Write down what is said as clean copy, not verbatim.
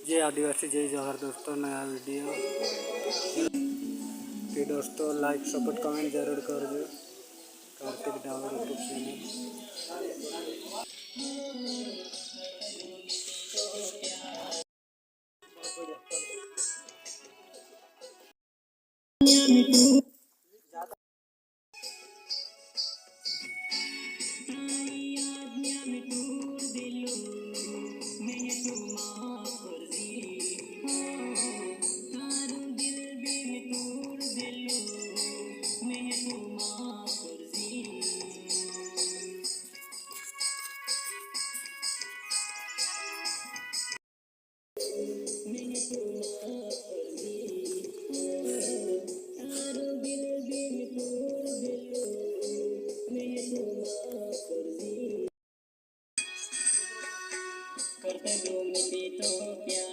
जय आदिवासी जय जवाहर दोस्तों, नया वीडियो कि दोस्तों लाइक सपोर्ट कमेंट जरूर करजो। कार्तिक डावर यूट्यूब चैनल करते लोग भी तो प्यार।